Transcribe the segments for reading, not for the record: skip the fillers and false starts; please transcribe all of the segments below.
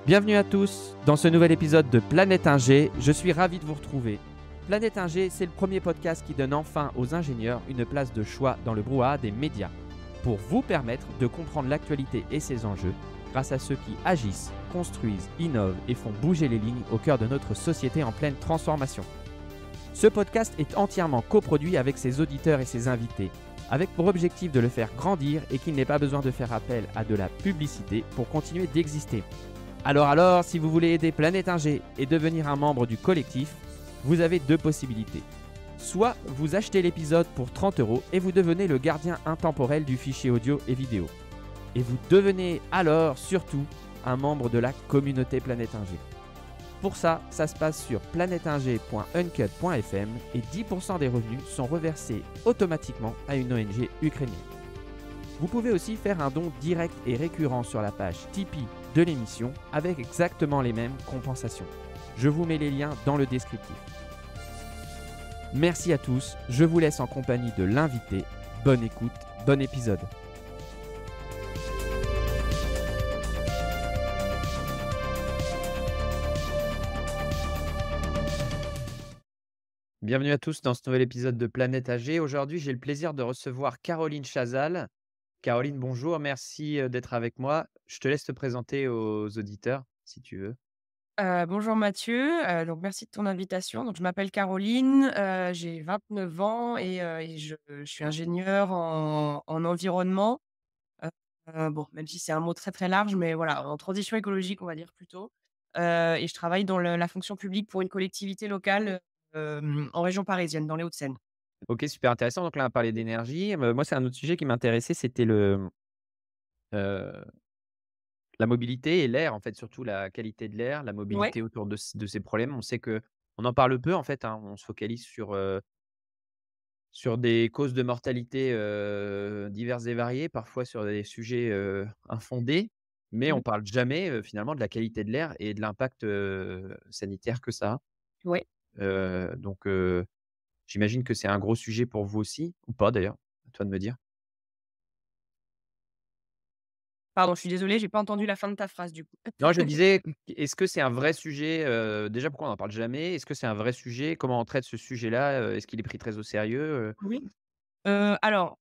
Bienvenue à tous dans ce nouvel épisode de Planète Ingé. Je suis ravi de vous retrouver. Planète Ingé, c'est le premier podcast qui donne enfin aux ingénieurs une place de choix dans le brouhaha des médias pour vous permettre de comprendre l'actualité et ses enjeux grâce à ceux qui agissent, construisent, innovent et font bouger les lignes au cœur de notre société en pleine transformation. Ce podcast est entièrement coproduit avec ses auditeurs et ses invités, avec pour objectif de le faire grandir et qu'il n'ait pas besoin de faire appel à de la publicité pour continuer d'exister. Alors, si vous voulez aider Planète Ingé et devenir un membre du collectif, vous avez deux possibilités. Soit vous achetez l'épisode pour 30 € et vous devenez le gardien intemporel du fichier audio et vidéo. Et vous devenez alors surtout un membre de la communauté Planète Ingé. Pour ça, ça se passe sur planeteinger.uncut.fm et 10% des revenus sont reversés automatiquement à une ONG ukrainienne. Vous pouvez aussi faire un don direct et récurrent sur la page Tipeee de l'émission avec exactement les mêmes compensations. Je vous mets les liens dans le descriptif. Merci à tous, je vous laisse en compagnie de l'invité. Bonne écoute, bon épisode. Bienvenue à tous dans ce nouvel épisode de Planète AG. Aujourd'hui, j'ai le plaisir de recevoir Caroline Chazal. Caroline, bonjour, merci d'être avec moi. Je te laisse te présenter aux auditeurs, si tu veux. Bonjour Mathieu, donc merci de ton invitation. Donc je m'appelle Caroline, j'ai 29 ans et je suis ingénieure en environnement. Heu bon, même si c'est un mot très, très large, mais voilà, en transition écologique, on va dire plutôt. Et je travaille dans la fonction publique pour une collectivité locale, en région parisienne, dans les Hauts-de-Seine. Ok, super intéressant. Donc là, on a parlé d'énergie. Moi, c'est un autre sujet qui m'intéressait, c'était euh, la mobilité et l'air, en fait, surtout la qualité de l'air, la Ouais. mobilité autour de ces problèmes. On sait que on en parle peu, en fait, hein. On se focalise sur des causes de mortalité diverses et variées, parfois sur des sujets infondés, mais Mmh. on parle jamais finalement de la qualité de l'air et de l'impact sanitaire que ça a. Ouais. Donc, j'imagine que c'est un gros sujet pour vous aussi, ou pas d'ailleurs? À toi de me dire. Pardon, je suis désolée, j'ai pas entendu la fin de ta phrase du coup. Non, je disais, est-ce que c'est un vrai sujet, déjà pourquoi on n'en parle jamais? Est-ce que c'est un vrai sujet? Comment on traite ce sujet-là? Est-ce qu'il est pris très au sérieux? Oui. Alors,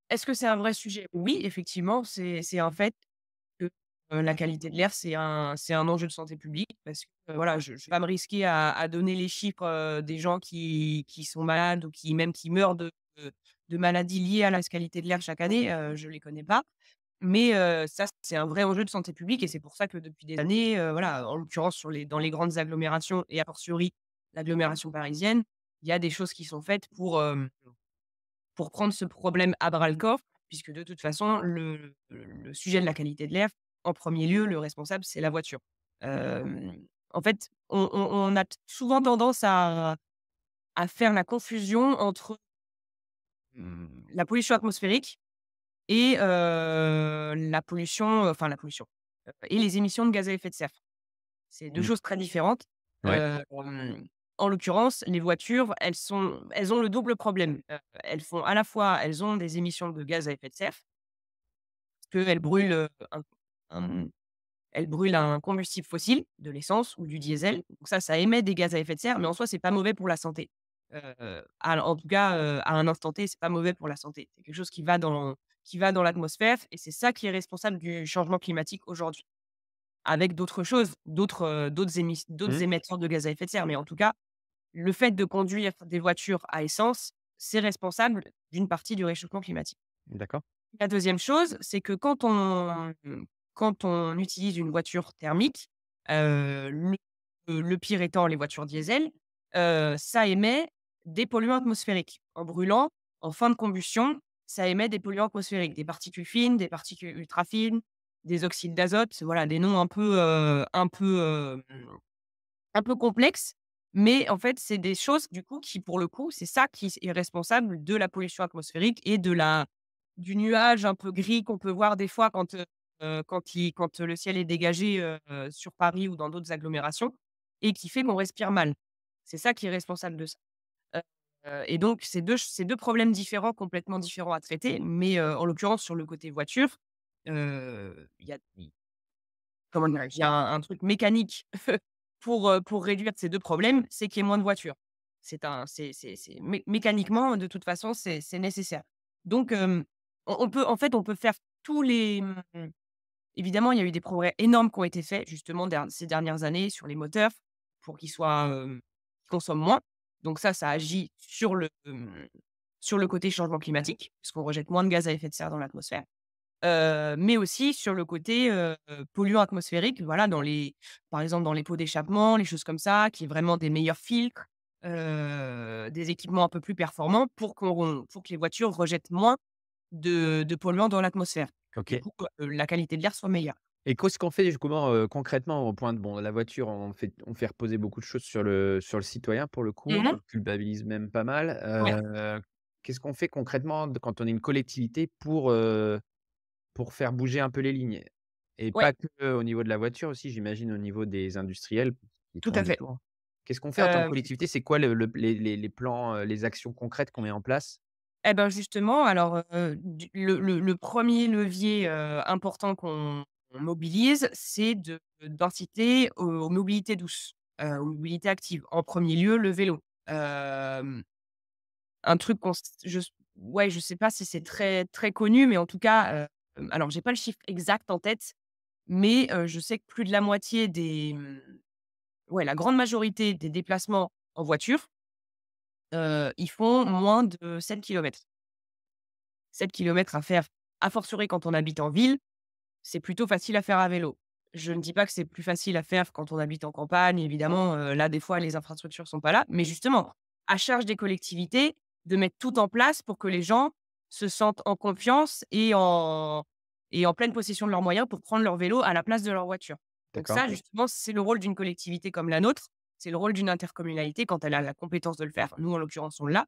est-ce que c'est un vrai sujet? Oui, effectivement, c'est un fait. Que, la qualité de l'air, c'est un enjeu de santé publique parce que, voilà, je vais pas me risquer à donner les chiffres, des gens qui sont malades ou qui meurent de maladies liées à la qualité de l'air chaque année, je les connais pas. Mais, ça, c'est un vrai enjeu de santé publique et c'est pour ça que depuis des années, voilà, en l'occurrence dans les grandes agglomérations et a fortiori l'agglomération parisienne, il y a des choses qui sont faites pour prendre ce problème à bras-le-corps, puisque de toute façon, le sujet de la qualité de l'air, en premier lieu, le responsable, c'est la voiture. En fait, on a souvent tendance à faire la confusion entre la pollution atmosphérique et la pollution, et les émissions de gaz à effet de serre. C'est 2 Mmh. choses très différentes. Ouais. En l'occurrence, les voitures, elles ont le double problème. Elles ont des émissions de gaz à effet de serre, parce qu'elles brûlent, un elles brûlent un combustible fossile, de l'essence ou du diesel. Donc ça émet des gaz à effet de serre, mais en soi, c'est pas mauvais pour la santé. En tout cas, à un instant T, c'est pas mauvais pour la santé. C'est quelque chose qui va dans l'atmosphère et c'est ça qui est responsable du changement climatique aujourd'hui. Avec d'autres choses, d'autres Mmh. émetteurs de gaz à effet de serre. Mais en tout cas, le fait de conduire des voitures à essence, c'est responsable d'une partie du réchauffement climatique. D'accord. La deuxième chose, c'est que quand on utilise une voiture thermique, le pire étant les voitures diesel, ça émet des polluants atmosphériques. En brûlant, en fin de combustion, ça émet des polluants atmosphériques, des particules fines, des particules ultra fines, des oxydes d'azote, voilà des noms un peu complexes, mais en fait, c'est des choses du coup qui, pour le coup, c'est ça qui est responsable de la pollution atmosphérique et du nuage un peu gris qu'on peut voir des fois quand le ciel est dégagé, sur Paris ou dans d'autres agglomérations et qui fait qu'on respire mal. C'est ça qui est responsable de ça. Heu et donc c'est deux problèmes différents, complètement différents à traiter, mais en l'occurrence sur le côté voiture, il y a comment dirais-je? Il y a un truc mécanique pour réduire ces 2 problèmes, c'est qu'il y ait moins de voitures. C'est mécaniquement, de toute façon, c'est nécessaire. Donc on peut en fait, on peut faire tous les, évidemment, il y a eu des progrès énormes qui ont été faits justement ces dernières années sur les moteurs pour qu'ils soient, qu'ils consomment moins. Donc ça agit sur le côté changement climatique, puisqu'on rejette moins de gaz à effet de serre dans l'atmosphère. Mais aussi sur le côté, polluant atmosphérique, voilà, par exemple, dans les pots d'échappement, les choses comme ça, qu'il y ait vraiment des meilleurs filtres, des équipements un peu plus performants pour que les voitures rejettent moins de polluants dans l'atmosphère. Du OK. coup, la qualité de l'air soit meilleure. Et qu'est-ce qu'on fait justement, concrètement au point de bon, la voiture, on fait reposer beaucoup de choses sur le citoyen pour le coup, Mmh mh. on culpabilise même pas mal. Ouais, Qu'est-ce qu'on fait concrètement quand on est une collectivité pour faire bouger un peu les lignes? Et ouais, pas que au niveau de la voiture aussi, j'imagine au niveau des industriels qui tout tournent à fait. autour. Qu'est-ce qu'on fait en tant que Heu collectivité? C'est quoi les plans, les actions concrètes qu'on met en place? Et ben, justement, alors, du le 1er levier, important qu'on mobilise, c'est d'inciter aux mobilités douces, aux mobilités actives. En premier lieu, le vélo. Hem, un truc qu'on s je s ouais, je sais pas si c'est très très connu, mais en tout cas, alors j'ai pas le chiffre exact en tête, mais je sais que plus de la moitié ouais, la grande majorité des déplacements en voiture, ils font moins de 7 kilomètres. 7 kilomètres à faire, a fortiori quand on habite en ville, c'est plutôt facile à faire à vélo. Je ne dis pas que c'est plus facile à faire quand on habite en campagne, évidemment, là, des fois, les infrastructures sont pas là. Mais justement, à charge des collectivités de mettre tout en place pour que les gens se sentent en confiance et en pleine possession de leurs moyens pour prendre leur vélo à la place de leur voiture. Donc D'accord. ça, justement, c'est le rôle d'une collectivité comme la nôtre. C'est le rôle d'une intercommunalité quand elle a la compétence de le faire. Nous, en l'occurrence, on l'a.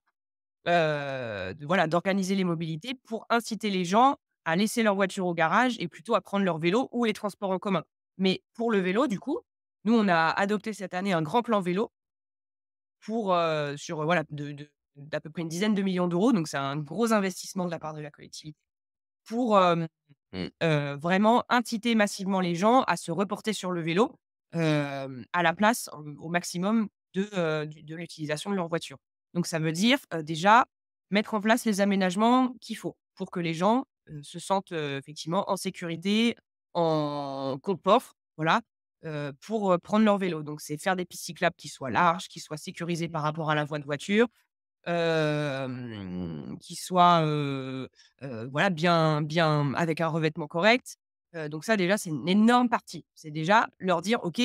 Voilà, d'organiser les mobilités pour inciter les gens à laisser leur voiture au garage et plutôt à prendre leur vélo ou les transports en commun. Mais pour le vélo, du coup, nous, on a adopté cette année un grand plan vélo sur, voilà, d'à peu près une dizaine de millions d'euros, donc c'est un gros investissement de la part de la collectivité pour, vraiment inciter massivement les gens à se reporter sur le vélo, à la place, au maximum de l'utilisation de leur voiture. Donc ça veut dire, déjà, mettre en place les aménagements qu'il faut pour que les gens, se sentent, effectivement en sécurité, en confort, voilà, pour, prendre leur vélo. Donc c'est faire des pistes cyclables qui soient larges, qui soient sécurisées par rapport à la voie de voiture, qui soit, voilà, bien avec un revêtement correct. Donc ça déjà, c'est une énorme partie. C'est déjà leur dire: «OK,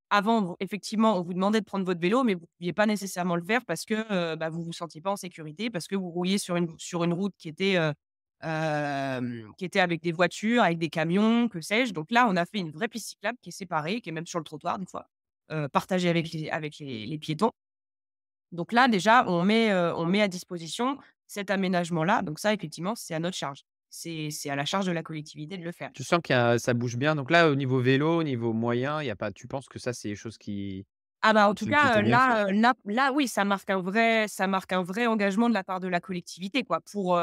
avant vous effectivement, on vous demandait de prendre votre vélo, mais vous ne pouviez pas nécessairement le faire parce que, bah, vous vous sentiez pas en sécurité, parce que vous rouliez sur une route qui était avec des voitures, avec des camions, que sais-je». Donc là, on a fait une vraie piste cyclable qui est séparée, qui est même sur le trottoir des fois, partagée avec les piétons. Donc là, déjà, on met à disposition cet aménagement-là. Donc ça, effectivement, c'est à notre charge. C'est à la charge de la collectivité de le faire. Tu sens ça bouge bien, donc là, au niveau vélo, au niveau moyen, il y a pas tu penses que ça, c'est des choses Ah bah, en tout qui cas, sont bien faites? là, oui, ça marque un vrai engagement de la part de la collectivité, quoi, pour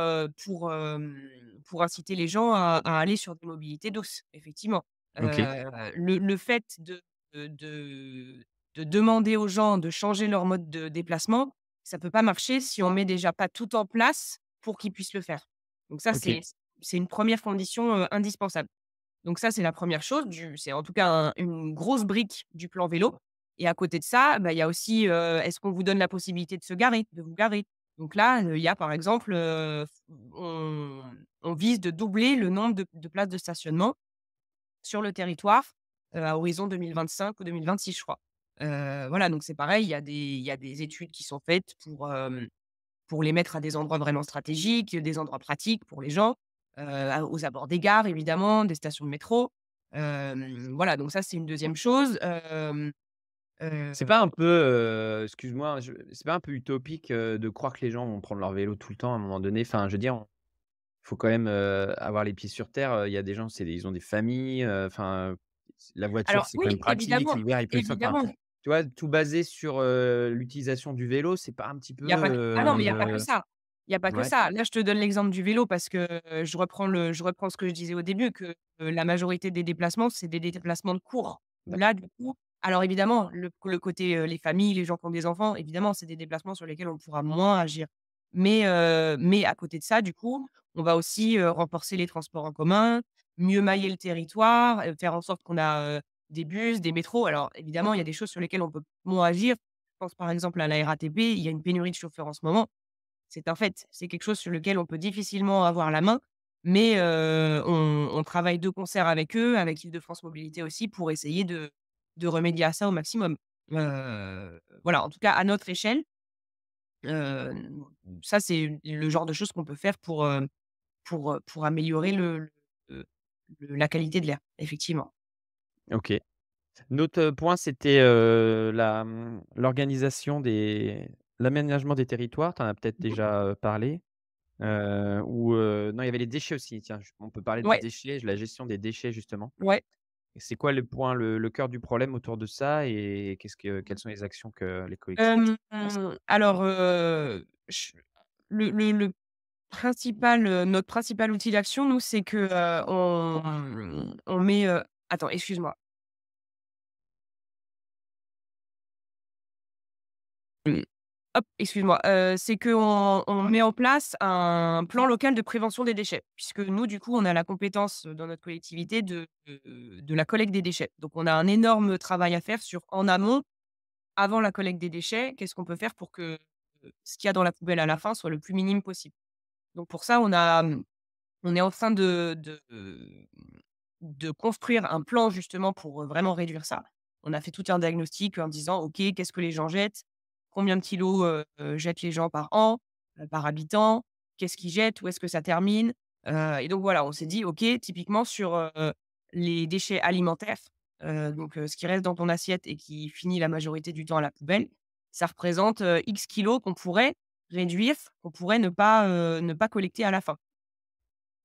inciter les gens à aller sur des mobilités douces, effectivement. OK. Le fait de demander aux gens de changer leur mode de déplacement, ça peut pas marcher si on met déjà pas tout en place pour qu'ils puissent le faire. Donc ça, OK. c'est une première condition, indispensable. Donc ça, c'est la première chose, c'est en tout cas une grosse brique du plan vélo. Et à côté de ça, bah, il y a aussi, est-ce qu'on vous donne la possibilité de vous garer? Donc là, il y a par exemple, on vise de doubler le nombre de places de stationnement sur le territoire, à horizon 2025 ou 2026, je crois. Voilà, donc c'est pareil, il y a des études qui sont faites pour les mettre à des endroits vraiment stratégiques, des endroits pratiques pour les gens, aux abords des gares évidemment, des stations de métro. Voilà, donc ça c'est une deuxième chose. C'est Heu, pas un peu, excuse-moi, c'est pas un peu utopique, de croire que les gens vont prendre leur vélo tout le temps à un moment donné? Enfin, je veux dire, il faut quand même, avoir les pieds sur terre, il y a des gens, ils ont des familles, enfin, la voiture, alors c'est quand oui, même pratique, évidemment, l'hiver, il pleut, enfin, évidemment, tu vois? Tout basé sur, l'utilisation du vélo, c'est pas un petit peu, il y a pas que ah non, mais il y a pas que ça. Il y a pas que Ouais, ça. Là, je te donne l'exemple du vélo parce que, je reprends ce que je disais au début que, la majorité des déplacements, c'est des déplacements de cours. Là, d'accord. du coup alors évidemment, le côté, les familles, les gens qui ont des enfants, évidemment, c'est des déplacements sur lesquels on pourra moins agir. Mais à côté de ça, du coup, on va aussi, renforcer les transports en commun, mieux mailler le territoire, faire en sorte qu'on a, des bus, des métros. Alors évidemment, il y a des choses sur lesquelles on peut moins agir. Je pense par exemple à la RATP, il y a une pénurie de chauffeurs en ce moment. C'est un fait. C'est quelque chose sur lequel on peut difficilement avoir la main, mais on travaille de concert avec eux, avec Île-de-France Mobilités aussi, pour essayer de remédier à ça au maximum. Voilà, en tout cas à notre échelle, heu, ça c'est le genre de choses qu'on peut faire pour améliorer le la qualité de l'air, effectivement. OK. Notre, point, c'était, l'organisation des l'aménagement des territoires. Tu en as peut-être Mmh. déjà, parlé, ou, non, il y avait les déchets aussi. Tiens, j on peut parler des Ouais, déchets, la gestion des déchets justement. ouais. Et c'est quoi le point, le cœur du problème autour de ça et quelles sont les actions que les collectivités Hem, alors, ch le principal, notre principal outil d'action, nous, c'est que, on met, attends, excuse-moi. Mmh. Hop, excuse-moi, c'est qu'on met en place un plan local de prévention des déchets. Puisque nous, du coup, on a la compétence, dans notre collectivité de la collecte des déchets. Donc on a un énorme travail à faire sur en amont, avant la collecte des déchets, qu'est-ce qu'on peut faire pour que, ce qu'il y a dans la poubelle à la fin soit le plus minime possible? Donc pour ça, on est en train de construire un plan justement pour, vraiment réduire ça. On a fait tout un diagnostic en disant: «OK, qu'est-ce que les gens jettent? Combien de kilos, jettent les gens par an, par habitant? Qu'est-ce qu'ils jettent? Où est-ce que ça termine?» Et donc voilà, on s'est dit: «OK, typiquement sur, les déchets alimentaires, donc ce qui reste dans ton assiette et qui finit la majorité du temps à la poubelle, ça représente, X kilos qu'on pourrait réduire, qu'on pourrait ne pas collecter à la fin».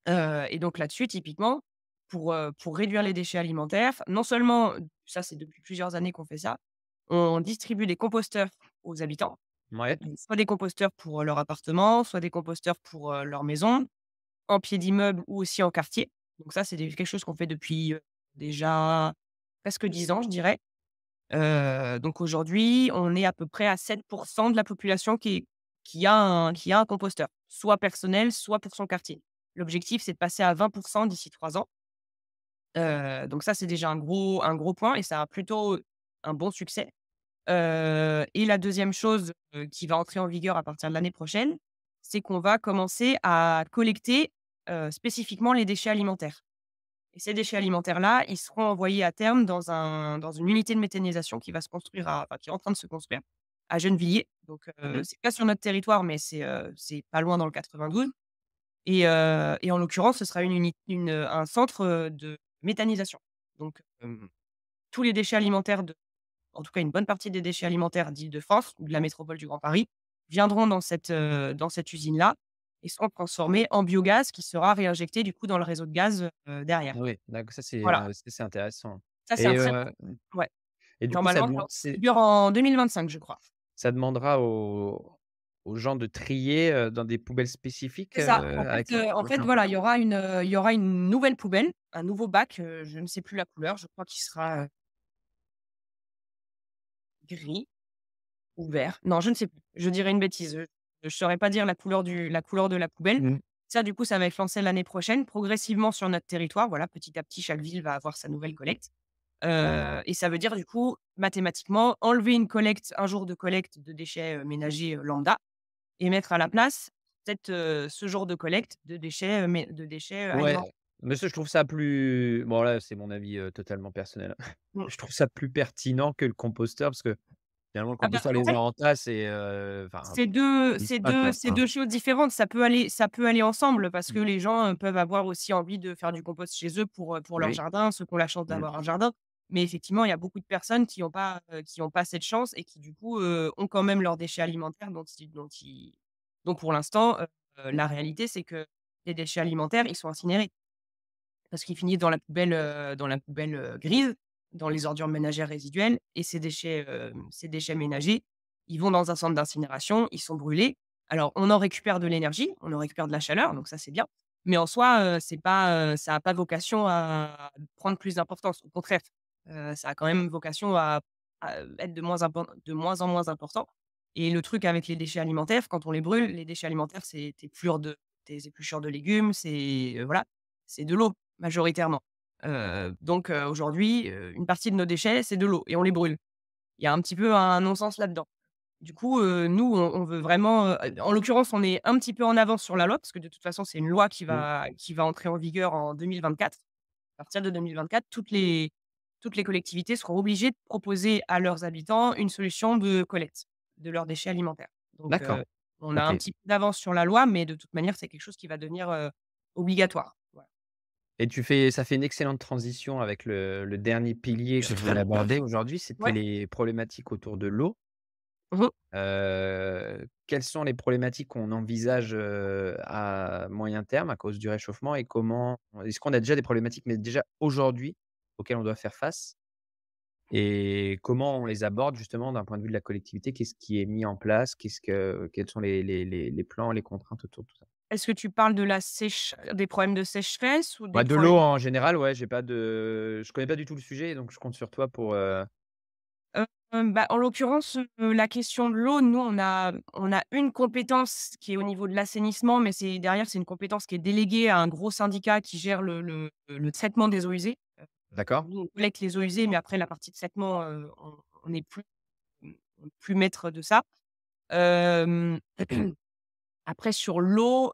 Et donc là-dessus, typiquement, pour réduire les déchets alimentaires, non seulement ça, c'est depuis plusieurs années qu'on fait ça, on distribue des composteurs aux habitants. Ouais. Donc soit des composteurs pour, leur appartement, soit des composteurs pour, leur maison, en pied d'immeuble ou aussi en quartier. Donc ça, c'est quelque chose qu'on fait depuis, déjà presque 10 ans, je dirais. Donc aujourd'hui, on est à peu près à 7% de la population qui a un composteur, soit personnel, soit pour son quartier. L'objectif, c'est de passer à 20% d'ici 3 ans. Donc ça, c'est déjà un gros point et ça a plutôt un bon succès. Et la deuxième chose, qui va entrer en vigueur à partir de l'année prochaine, c'est qu'on va commencer à collecter, spécifiquement les déchets alimentaires. Et ces déchets alimentaires-là, ils seront envoyés à terme dans une unité de méthanisation qui va se construire qui est en train de se construire à Gennevilliers. Donc, Mmh. c'est pas sur notre territoire, mais c'est pas loin dans le 92 et en l'occurrence, ce sera un centre, de méthanisation. Donc, tous les déchets alimentaires en tout cas une bonne partie des déchets alimentaires d'Île-de-France ou de la métropole du Grand Paris viendront dans cette usine-là et seront transformés en biogaz qui sera réinjecté du coup dans le réseau de gaz, derrière. Ah oui, d'accord, Voilà, ça c'est intéressant. ça c'est un Et très ouais, du coup normalement ça figure en 2025 je crois. ça demandera aux gens de trier, dans des poubelles spécifiques, C'est ça. avec En fait OK. voilà, il y aura une nouvelle poubelle, un nouveau bac, je ne sais plus la couleur, je crois qu'il sera, gris ou vert. Non, je ne sais plus. Je dirais une bêtise, je saurais pas dire la couleur de la poubelle. Mmh. Ça, du coup, ça va être lancé l'année prochaine, progressivement sur notre territoire. Voilà, petit à petit, chaque ville va avoir sa nouvelle collecte. Et ça veut dire, du coup, mathématiquement, enlever un jour de collecte de déchets, ménagers, lambda et mettre à la place, peut-être, ce jour de collecte de déchets, Ouais, alimentaires. mais ça je trouve ça plus bon là, c'est mon avis, totalement personnel. Mmh. Je trouve ça plus pertinent que le composteur parce que finalement le Ah bah, composteur en les fait, entasse et enfin, c'est 2 ils se c'est pas 2 quoi. c'est 2 choses différentes. Ça peut aller ensemble parce que Mmh. les gens, peuvent avoir aussi envie de faire du compost chez eux pour leur Oui. jardin, ceux qui ont la chance Mmh. d'avoir un jardin. Mais effectivement, il y a beaucoup de personnes qui ont pas cette chance et qui du coup, ont quand même leurs déchets alimentaires donc pour l'instant, la réalité, c'est que les déchets alimentaires, ils sont incinérés. Parce qu'ils finissent dans la poubelle, grise, dans les ordures ménagères résiduelles et ces déchets ménagers, ils vont dans un centre d'incinération, ils sont brûlés. Alors, on en récupère de l'énergie, on en récupère de la chaleur, donc ça, c'est bien. Mais en soi, c'est pas, ça a pas vocation à prendre plus d'importance. Au contraire, ça a quand même vocation à être de moins en moins important. Et le truc avec les déchets alimentaires, quand on les brûle, les déchets alimentaires, c'est tes épluchures de légumes, c'est, voilà, c'est de l'eau majoritairement. Donc aujourd'hui, une partie de nos déchets, c'est de l'eau et on les brûle. Il y a un petit peu un non-sens là-dedans. Du coup, nous, on veut vraiment, en l'occurrence, on est un petit peu en avance sur la loi parce que de toute façon, c'est une loi Mmh. qui va entrer en vigueur en 2024. À partir de 2024, toutes les collectivités seront obligées de proposer à leurs habitants une solution de collecte de leurs déchets alimentaires. Donc, D'accord, on a un OK. petit peu d'avance sur la loi, mais de toute manière, c'est quelque chose qui va devenir, obligatoire. Voilà. Et ça fait une excellente transition avec le dernier pilier que je voulais aborder aujourd'hui, c'était Ouais. les problématiques autour de l'eau. Mmh mh. Quelles sont les problématiques qu'on envisage, à moyen terme à cause du réchauffement et comment est-ce qu'on a déjà des problématiques, mais déjà aujourd'hui, auxquelles on doit faire face? Et comment on les aborde justement d'un point de vue de la collectivité? Qu'est-ce qui est mis en place? Quels sont les plans, les contraintes autour de tout ça? Est-ce que tu parles de la sèche des problèmes de sécheresse ou des Bah, de l'eau problèmes. en général, ouais, je connais pas du tout le sujet, donc je compte sur toi pour, Bah, en l'occurrence, la question de l'eau, nous, on a une compétence qui est au niveau de l'assainissement, mais c'est une compétence qui est déléguée à un gros syndicat qui gère le traitement des eaux usées. d'accord? Nous, on collecte les eaux usées, mais après la partie de traitement, on n'est plus maître de ça. Hem, Après sur l'eau,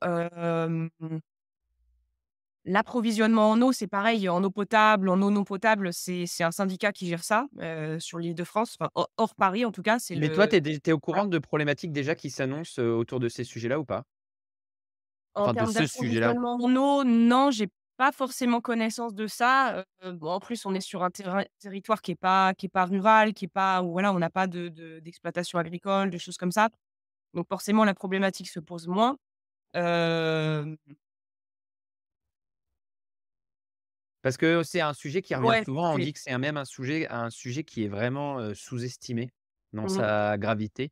l'approvisionnement en eau, c'est pareil, en eau potable, en eau non potable, c'est un syndicat qui gère ça, sur l'Île-de-France, enfin hors Paris en tout cas, c'est Mais toi, le tu es au voilà. courant de problématiques déjà qui s'annoncent, autour de ces sujets-là ou pas? En Enfin de termes ce sujet-là? d'approvisionnement en eau, non, j'ai pas forcément connaissance de ça. Bon, en plus, on est sur un territoire qui est pas rural, qui est pas où voilà, on n'a pas d'exploitation agricole, de choses comme ça. Donc forcément, la problématique se pose moins. Hem, Parce que c'est un sujet qui revient ouais, souvent, on c'est dit que c'est un sujet qui est vraiment, sous-estimé dans mmh. sa gravité,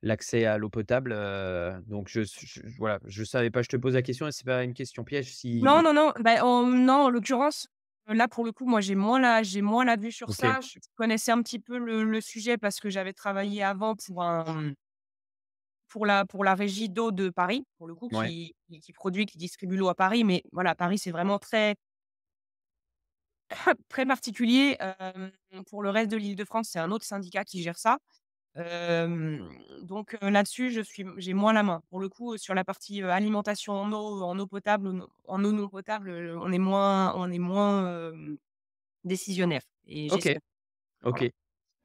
l'accès à l'eau potable, donc voilà, je savais pas, je te pose la question et c'est pas une question piège Non, si non, non, bah, non, en l'occurrence, là, pour le coup, moi, j'ai moins la vue sur OK, ça. Je connaissais un petit peu le sujet parce que j'avais travaillé avant pour la régie d'eau de Paris, pour le coup, ouais, qui produit, qui distribue l'eau à Paris. Mais voilà, Paris, c'est vraiment très, très particulier. Pour le reste de l'Île-de-France, c'est un autre syndicat qui gère ça. Donc là-dessus, j'ai moins la main. Pour le coup, sur la partie, alimentation en eau potable, en eau non potable, on est moins décisionnaire et OK, gestionnaire. OK.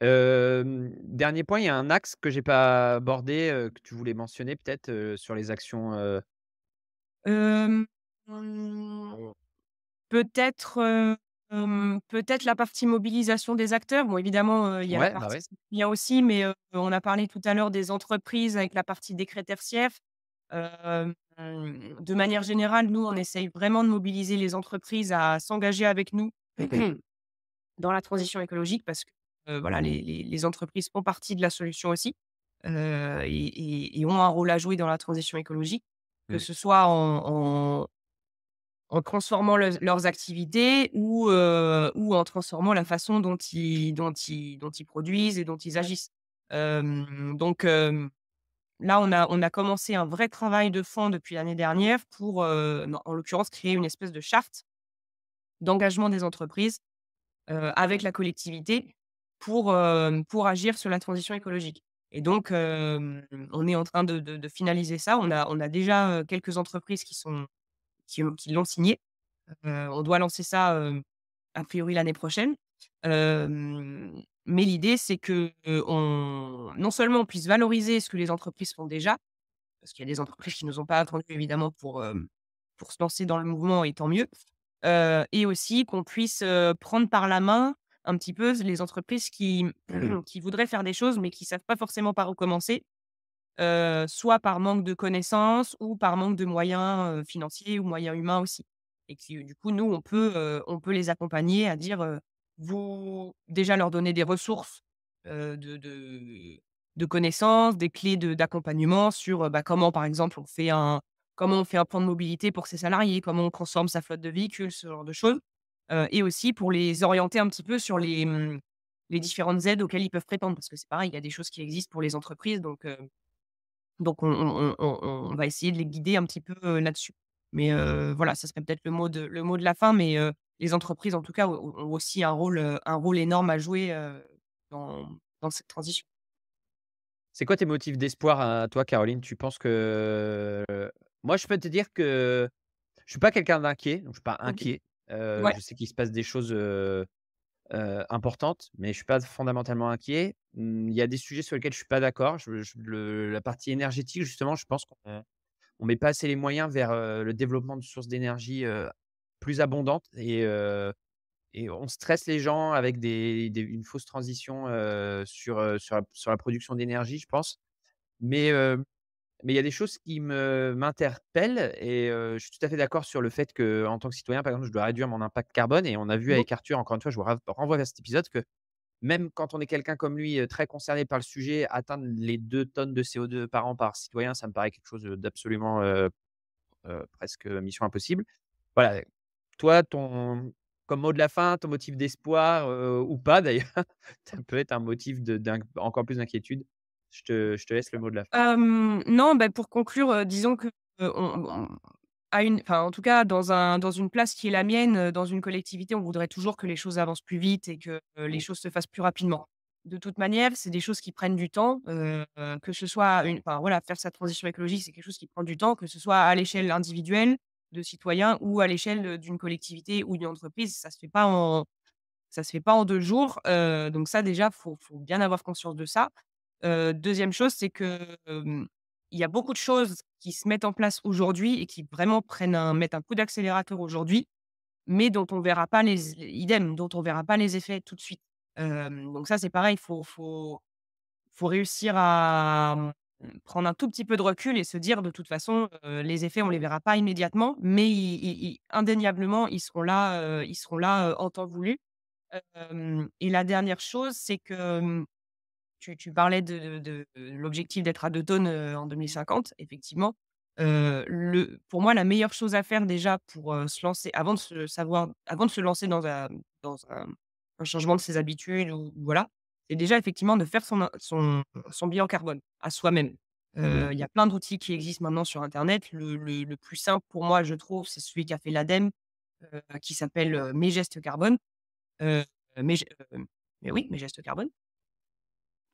Voilà. Dernier point, il y a un axe que j'ai pas abordé, que tu voulais mentionner peut-être, sur les actions, Hem, mmh, peut-être la partie mobilisation des acteurs. Bon, évidemment, il y a la ouais, bah, partie ouais, citoyen aussi, mais on a parlé tout à l'heure des entreprises avec la partie décret tertiaire. Hem, de manière générale, nous, on essaye vraiment de mobiliser les entreprises à s'engager avec nous dans la transition écologique parce que, voilà, les entreprises font partie de la solution aussi, et ont un rôle à jouer dans la transition écologique, que mmh, ce soit en transformant leurs activités ou en transformant la façon dont ils produisent et dont ils agissent. Donc là, on a commencé un vrai travail de fond depuis l'année dernière pour, en l'occurrence, créer une espèce de charte d'engagement des entreprises, avec la collectivité pour agir sur la transition écologique. Et donc on est en train de finaliser ça. On a déjà, quelques entreprises qui l'ont signé. On doit lancer ça, a priori l'année prochaine. Mais l'idée, c'est que, on non seulement on puisse valoriser ce que les entreprises font déjà, parce qu'il y a des entreprises qui nous ont pas attendus évidemment pour se lancer dans le mouvement et tant mieux. Et aussi qu'on puisse, prendre par la main un petit peu les entreprises qui voudraient faire des choses, mais qui savent pas forcément par où commencer, soit par manque de connaissances ou par manque de moyens, financiers ou moyens humains aussi. Et qui, du coup, nous, on peut les accompagner à dire, vous déjà leur donner des ressources, de de connaissances, des clés d'accompagnement sur, comment, par exemple, on fait un plan de mobilité pour ses salariés, comment on transforme sa flotte de véhicules, ce genre de choses. Et aussi pour les orienter un petit peu sur les différentes aides auxquelles ils peuvent prétendre. Parce que c'est pareil, il y a des choses qui existent pour les entreprises, donc on va essayer de les guider un petit peu, là-dessus. Mais voilà, ça serait peut-être le mot de la fin, mais les entreprises en tout cas ont aussi un rôle énorme à jouer, dans cette transition. C'est quoi tes motifs d'espoir à toi, Caroline? Tu penses que moi, je peux te dire que je suis pas quelqu'un d'inquiet, donc je suis pas OK. inquiet. Ouais. Je sais qu'il se passe des choses, importantes, mais je suis pas fondamentalement inquiet. Il y a des sujets sur lesquels je suis pas d'accord. Je le La partie énergétique, justement, je pense qu'on met pas assez les moyens vers, le développement de sources d'énergie, plus abondantes et on stresse les gens avec une fausse transition, sur la production d'énergie, je pense. Mais, mais il y a des choses qui m'interpellent et je suis tout à fait d'accord sur le fait qu'en tant que citoyen, par exemple, je dois réduire mon impact carbone et on a vu Mmh. avec Arthur, encore une fois, je vous renvoie vers cet épisode que même quand on est quelqu'un comme lui, très concerné par le sujet, atteindre les 2 tonnes de CO2 par an par citoyen, ça me paraît quelque chose, d'absolument, presque mission impossible. Voilà, toi, comme mot de la fin, ton motif d'espoir, ou pas d'ailleurs, ça peut être un motif encore plus d'inquiétude. Je te laisse le mot de la fin. Non, bah, pour conclure, disons que, on à une enfin, en tout cas, dans une place qui est la mienne, dans une collectivité, on voudrait toujours que les choses avancent plus vite et que, les choses se fassent plus rapidement. De toute manière, c'est des choses qui prennent du temps, que ce soit voilà, faire sa transition écologique, c'est quelque chose qui prend du temps, que ce soit à l'échelle individuelle de citoyens ou à l'échelle, d'une collectivité ou d'une entreprise. Ça se fait pas en 2 jours, donc ça déjà, faut bien avoir conscience de ça. 2e chose, c'est que, il y a beaucoup de choses qui se mettent en place aujourd'hui et qui vraiment mettent un coup d'accélérateur aujourd'hui, mais dont on verra pas dont on verra pas les effets tout de suite. Donc ça, c'est pareil, faut réussir à, prendre un tout petit peu de recul et se dire: «De toute façon, les effets, on les verra pas immédiatement, mais indéniablement, ils seront là, en temps voulu». Et la dernière chose, c'est que, tu parlais de l'objectif d'être à 2 tonnes, en 2050, effectivement. Pour moi, la meilleure chose à faire déjà pour, se lancer avant de se lancer dans un changement de ses habitudes ou voilà, c'est déjà effectivement de faire son bilan carbone à soi-même. Il y a plein d'outils qui existent maintenant sur internet. Le plus simple pour moi, je trouve, c'est celui qu'a fait l'ADEME, qui s'appelle, Mes gestes carbone. Heu, mes gé mais oui, mes gestes carbone.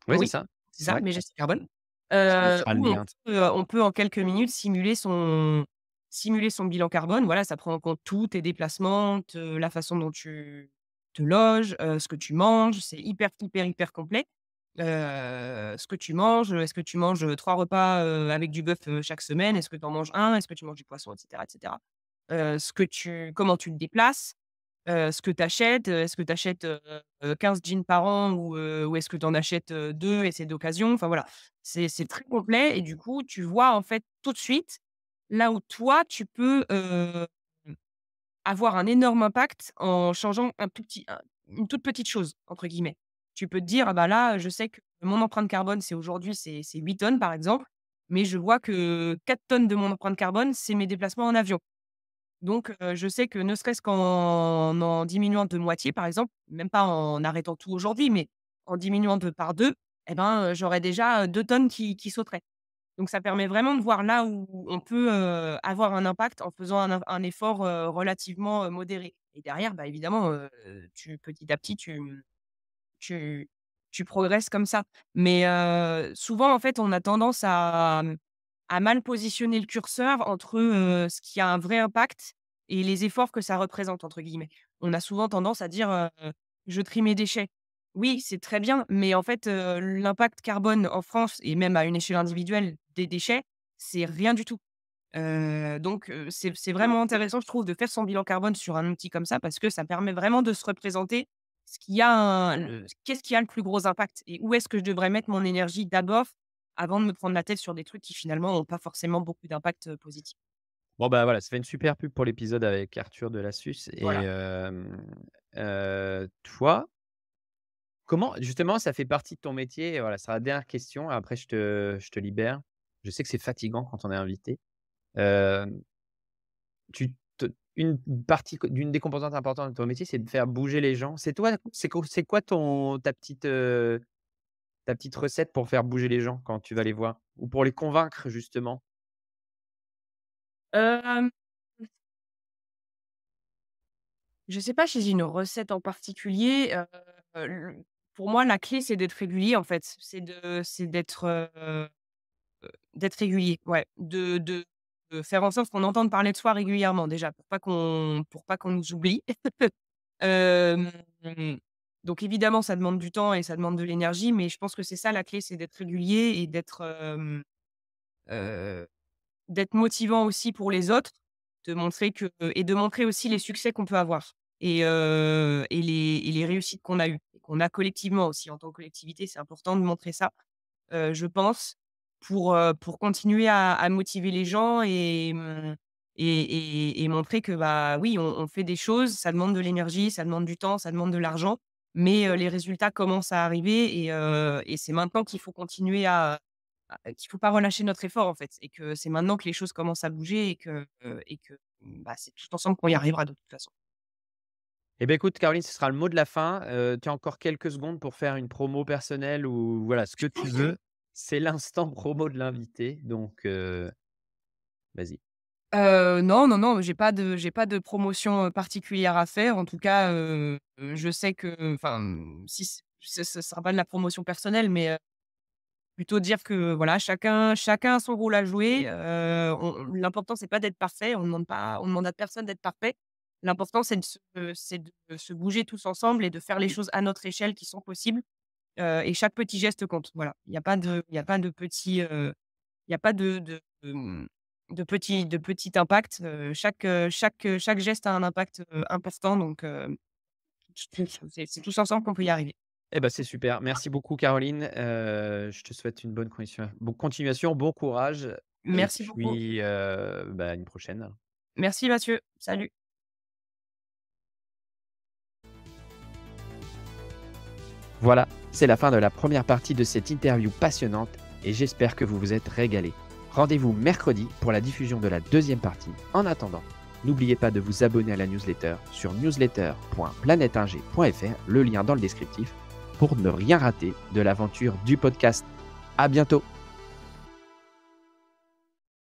Oui, c'est Oui, ça. c'est ça, Ouais, mes gestes carbone. tu mettras le Où lien. on peut en quelques minutes simuler son bilan carbone. Voilà, ça prend en compte tous tes déplacements, la façon dont tu te loges, ce que tu manges. C'est hyper, hyper, hyper complet. Ce que tu manges, est-ce que tu manges, 3 repas, avec du bœuf, chaque semaine? Est-ce que tu en manges un? Est-ce que tu manges du poisson? Et cetera, et cetera. Comment tu te déplaces? Ce que tu achètes, est-ce que tu achètes, 15 jeans par an ou est-ce que tu en achètes, 2 et c'est d'occasion? Enfin voilà, c'est très complet et du coup, tu vois en fait tout de suite là où toi tu peux, avoir un énorme impact en changeant une toute petite chose entre guillemets. Tu peux te dire: «Ah bah là, je sais que mon empreinte carbone c'est 8 tonnes par exemple, mais je vois que 4 tonnes de mon empreinte carbone, c'est mes déplacements en avion». Donc je sais que ne serait-ce qu'en diminuant de moitié, par exemple, même pas en arrêtant tout aujourd'hui, mais en diminuant par 2, et ben, j'aurais déjà, 2 tonnes qui sauteraient. Donc ça permet vraiment de voir là où on peut, avoir un impact en faisant un effort, relativement, modéré et derrière, bah, évidemment, petit à petit, tu tu progresses comme ça. Mais souvent, en fait, on a tendance à mal positionner le curseur entre, ce qui a un vrai impact et «les efforts que ça représente» entre guillemets. On a souvent tendance à dire, «Je trie mes déchets». Oui, c'est très bien, mais en fait, l'impact carbone en France et même à une échelle individuelle des déchets, c'est rien du tout. Donc c'est vraiment intéressant, je trouve, de faire son bilan carbone sur un outil comme ça parce que ça permet vraiment de se représenter qu'est-ce qui a le plus gros impact et où est-ce que je devrais mettre mon énergie d'abord, avant de me prendre la tête sur des trucs qui finalement n'ont pas forcément beaucoup d'impact, positif. Bon, bah, voilà, ça fait une super pub pour l'épisode avec Arthur de l'Astuce et Voilà. toi, Comment justement ça fait partie de ton métier? Et voilà, ce sera la dernière question, après je te libère. Je sais que c'est fatigant quand on est invité. Hem, tu te une partie d'une des composantes importantes de ton métier, c'est de faire bouger les gens. C'est quoi ta petite recette pour faire bouger les gens quand tu vas les voir? Ou pour les convaincre justement? Hem, je sais pas si j'ai une recette en particulier, le pour moi, la clé, c'est d'être régulier, en fait. C'est d'être régulier, ouais. De faire en sorte qu'on entende parler de soi régulièrement déjà, pour pas qu'on nous oublie. Hem, donc évidemment, ça demande du temps et ça demande de l'énergie, mais je pense que c'est ça la clé, c'est d'être régulier et heu, d'être motivant aussi pour les autres, de montrer aussi les succès qu'on peut avoir et les réussites qu'on a eues et qu'on a collectivement aussi en tant que collectivité. C'est important de montrer ça, je pense, pour continuer à motiver les gens et montrer que, bah, oui, on fait des choses, ça demande de l'énergie, ça demande du temps, ça demande de l'argent, mais les résultats commencent à arriver et c'est maintenant qu'il faut continuer qu'il faut pas relâcher notre effort, en fait et que c'est maintenant que les choses commencent à bouger bah, c'est tout ensemble qu'on y arrivera de toute façon. Eh beh, écoute Caroline, ce sera le mot de la fin. Tu as encore quelques secondes pour faire une promo personnelle ou voilà, ce que tu veux. C'est l'instant promo de l'invité, donc vas-y. Non, non, non, j'ai pas de promotion, particulière à faire. En tout cas, je sais que enfin, si ce sera pas de la promotion personnelle, mais, plutôt dire que voilà, chacun a son rôle à jouer. L'important, c'est pas d'être parfait. On demande à personne d'être parfait. L'important, c'est de se bouger tous ensemble et de faire les choses à notre échelle qui sont possibles, et chaque petit geste compte. Voilà. Il y a pas de petit, il y a pas de petit impact. Chaque geste a un impact, important donc c'est tous ensemble qu'on peut y arriver. Eh ben c'est super. Merci beaucoup Caroline. Je te souhaite une bonne continuation, bon courage et Merci beaucoup. puis, bah, à une prochaine. Merci Mathieu. Salut. Voilà, c'est la fin de la première partie de cette interview passionnante et j'espère que vous vous êtes régalés. Rendez-vous mercredi pour la diffusion de la deuxième partie. En attendant, n'oubliez pas de vous abonner à la newsletter sur newsletter.planeteinger.fr, le lien dans le descriptif, pour ne rien rater de l'aventure du podcast. À bientôt!